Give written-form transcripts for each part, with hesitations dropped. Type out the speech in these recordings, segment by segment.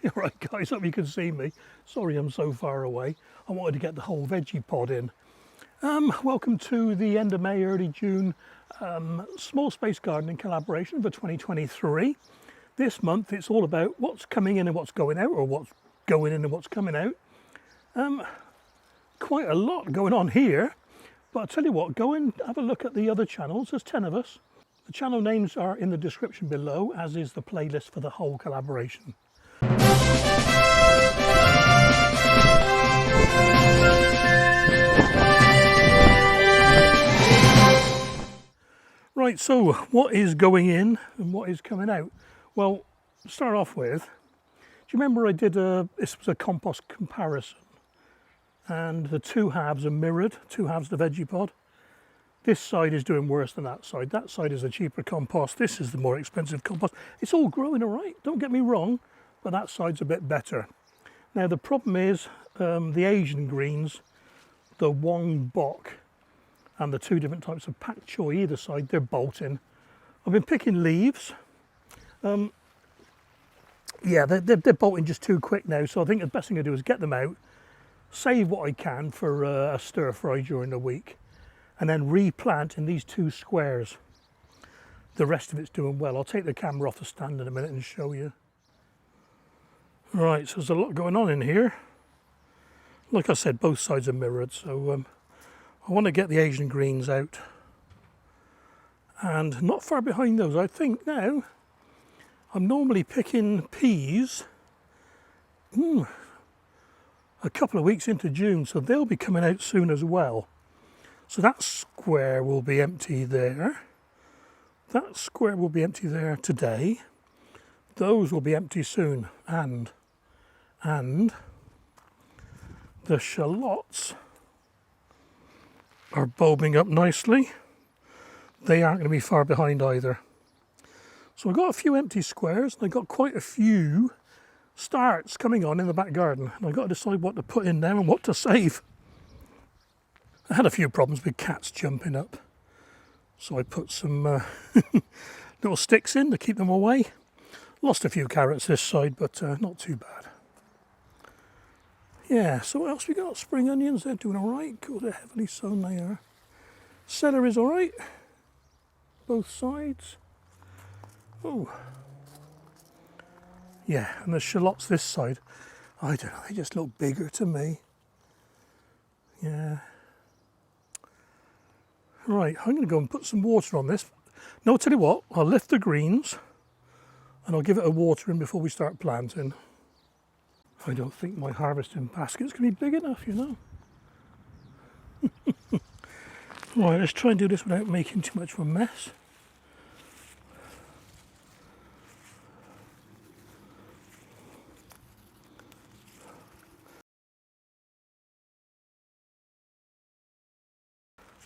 Right guys, hope you can see me. Sorry I'm so far away. I wanted to get the whole Vegepod in. Welcome to the end of May, early June small space gardening collaboration for 2023. This month it's all about what's coming in and what's going out, or what's going in and what's coming out. Quite a lot going on here, but I'll tell you what, go and have a look at the other channels. There's 10 of us. The channel names are in the description below, as is the playlist for the whole collaboration. Right, so what is going in and what is coming out? Well, to start off with, do you remember I did this was a compost comparison, and the two halves are mirrored, two halves of the Vegepod. This side is doing worse than that side. That side is a cheaper compost, this is the more expensive compost. It's all growing all right, don't get me wrong, but that side's a bit better. Now the problem is the Asian greens, the Wong Bok, and the two different types of pak choi either side, they're bolting. I've been picking leaves. Yeah, they're bolting just too quick now, so I think the best thing to do is get them out, save what I can for a stir fry during the week, and then replant in these two squares. The rest of it's doing well. I'll take the camera off the stand in a minute and show you. Right, so there's a lot going on in here. Like I said, both sides are mirrored, so I want to get the Asian greens out. And not far behind those, I think now, I'm normally picking peas a couple of weeks into June, so they'll be coming out soon as well. So that square will be empty there. That square will be empty there today. Those will be empty soon. And the shallots are bulbing up nicely. They aren't going to be far behind either. So I've got a few empty squares, and I've got quite a few starts coming on in the back garden, and I've got to decide what to put in there and what to save. I had a few problems with cats jumping up, so I put some little sticks in to keep them away. Lost a few carrots this side, but not too bad. Yeah, so what else we got? Spring onions, they're doing all right. Cool, they're heavily sown, they are. Celery's all right, both sides. Oh, yeah, and the shallots this side, I don't know, they just look bigger to me. Yeah. Right, I'm going to go and put some water on this. No, I'll tell you what, I'll lift the greens and I'll give it a watering before we start planting. I don't think my harvesting basket's going to be big enough, you know. Right, let's try and do this without making too much of a mess.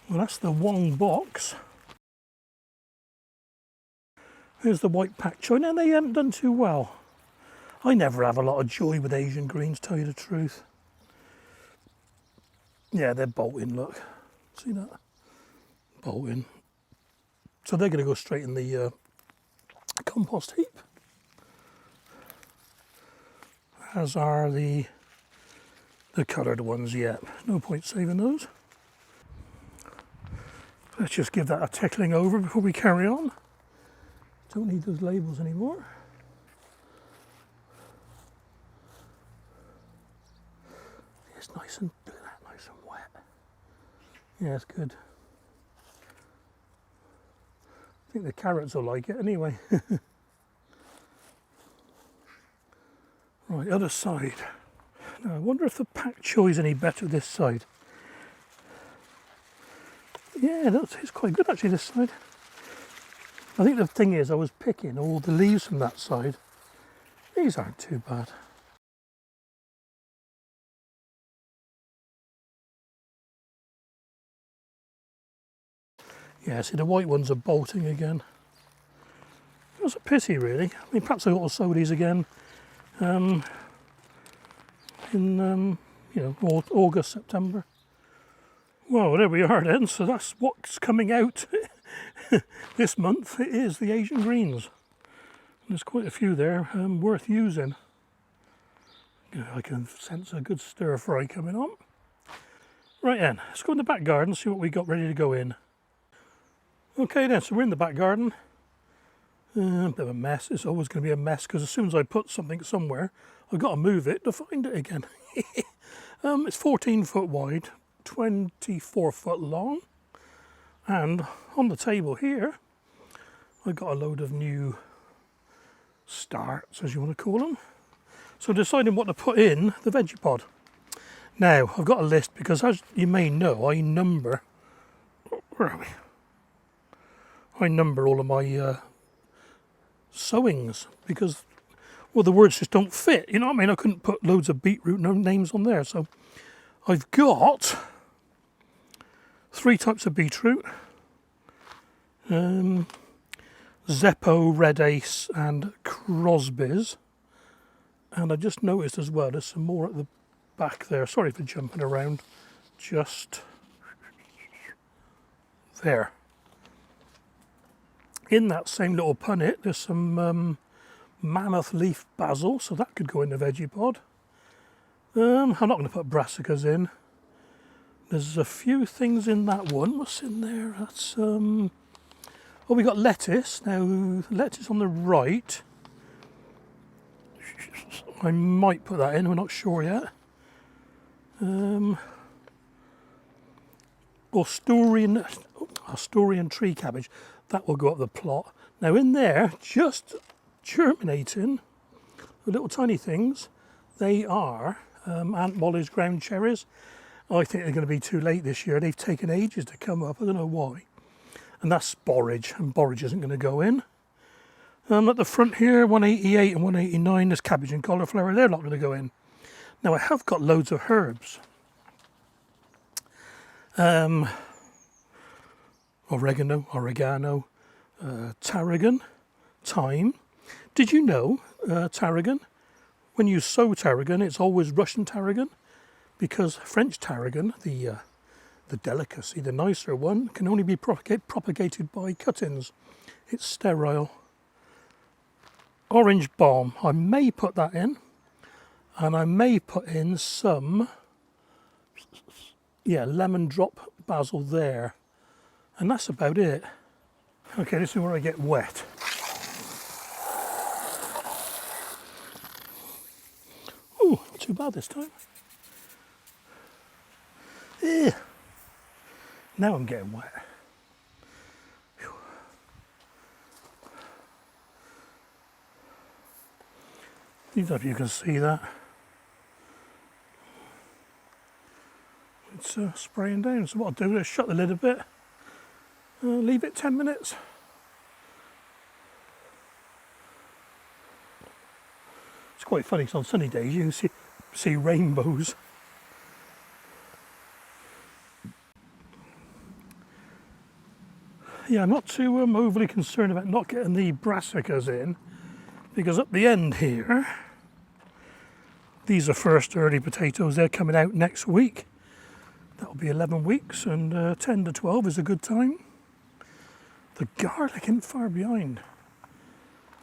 Well, that's the Wong box. There's the white pak choi. Now they haven't done too well. I never have a lot of joy with Asian greens, tell you the truth. Yeah, they're bolting, look. See that? Bolting. So they're going to go straight in the compost heap. As are the coloured ones, yeah. No point saving those. Let's just give that a tickling over before we carry on. Don't need those labels anymore. It's nice and nice and wet. Yeah, it's good. I think the carrots will like it anyway. Right, other side. Now I wonder if the pak choi is any better this side. Yeah, it's quite good actually this side. I think the thing is I was picking all the leaves from that side. These aren't too bad. Yeah, see the white ones are bolting again. It was a pity really. I mean, perhaps I ought to sow these again in you know, August, September. Well, there we are then, so that's what's coming out this month. It is the Asian greens. There's quite a few there worth using. I can sense a good stir fry coming on. Right then, let's go in the back garden, see what we got ready to go in. Okay then, so we're in the back garden. A bit of a mess. It's always going to be a mess because as soon as I put something somewhere, I've got to move it to find it again. It's 14 foot wide, 24 foot long, and on the table here I've got a load of new starts, as you want to call them. So deciding what to put in the Vegepod. Now I've got a list because, as you may know, I number, where are we? I number all of my sowings because, well, the words just don't fit, you know what I mean? I couldn't put loads of beetroot names on there, so I've got 3 types of beetroot, Zeppo, Red Ace and Crosby's, and I just noticed as well there's some more at the back there. Sorry for jumping around, just there. In that same little punnet, there's some mammoth leaf basil, so that could go in the Vegepod. I'm not going to put brassicas in. There's a few things in that one. What's in there? That's oh, we got lettuce. Now, lettuce on the right. I might put that in. We're not sure yet. Asturian tree cabbage. That will go up the plot. Now in there, just germinating, the little tiny things, they are Aunt Molly's ground cherries. I think they're going to be too late this year. They've taken ages to come up. I don't know why. And that's borage, and borage isn't going to go in. At the front here, 188 and 189, there's cabbage and cauliflower. They're not going to go in. Now I have got loads of herbs. Oregano, tarragon, thyme. Did you know tarragon? When you sow tarragon, it's always Russian tarragon, because French tarragon, the delicacy, the nicer one, can only be propagated by cuttings. It's sterile. Orange balm, I may put that in, and I may put in some, lemon drop basil there. And that's about it. Okay, this is where I get wet. Oh, not too bad this time. Now I'm getting wet. Whew. I don't know if you can see that. It's spraying down. So what I'll do is shut the lid a bit. Leave it 10 minutes. It's quite funny, because on sunny days you can see rainbows. Yeah, I'm not too overly concerned about not getting the brassicas in, because up the end here, these are first early potatoes. They're coming out next week. That'll be 11 weeks, and 10 to 12 is a good time. The garlic isn't far behind.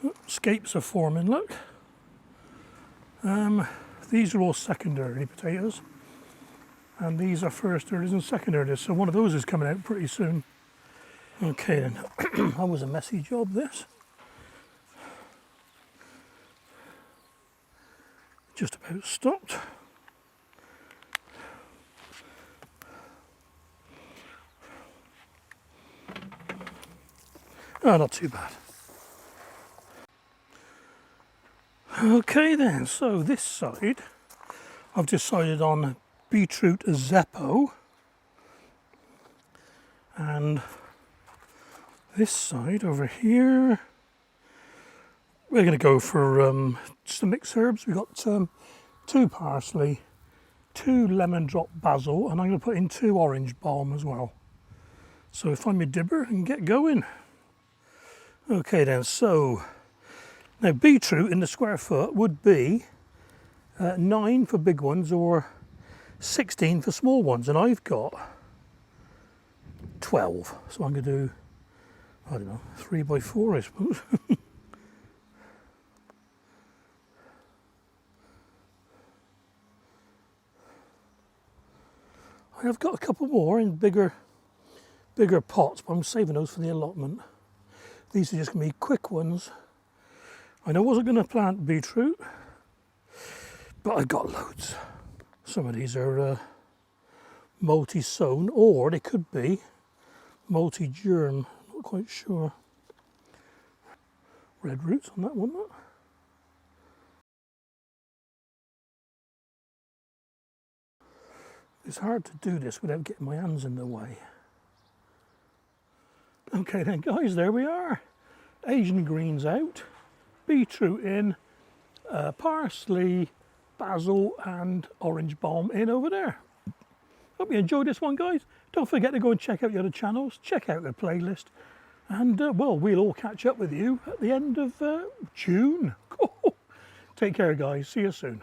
Oh, scapes are forming, look. These are all secondary potatoes, and these are first earlies and secondary, so one of those is coming out pretty soon. Okay then, that was a messy job, this. Just about stopped. Oh, not too bad. Okay then, so this side, I've decided on beetroot Zeppo, and this side over here, we're going to go for some mixed herbs. We've got 2 parsley, 2 lemon drop basil, and I'm going to put in 2 orange balm as well. So find me dibber and get going. Okay then, so now beetroot in the square foot would be 9 for big ones or 16 for small ones, and I've got 12, so I'm going to do, I don't know, 3 by 4 I suppose. I've got a couple more in bigger pots, but I'm saving those for the allotment. These are just going to be quick ones. I know I wasn't going to plant beetroot, but I got loads. Some of these are multi-sown, or they could be multi-germ, not quite sure. Red roots on that one. It's hard to do this without getting my hands in the way. Okay then guys, there we are. Asian greens out, beetroot in, parsley, basil and orange balm in over there. Hope you enjoyed this one guys. Don't forget to go and check out the other channels, check out the playlist, and well, we'll all catch up with you at the end of June. Take care guys, see you soon.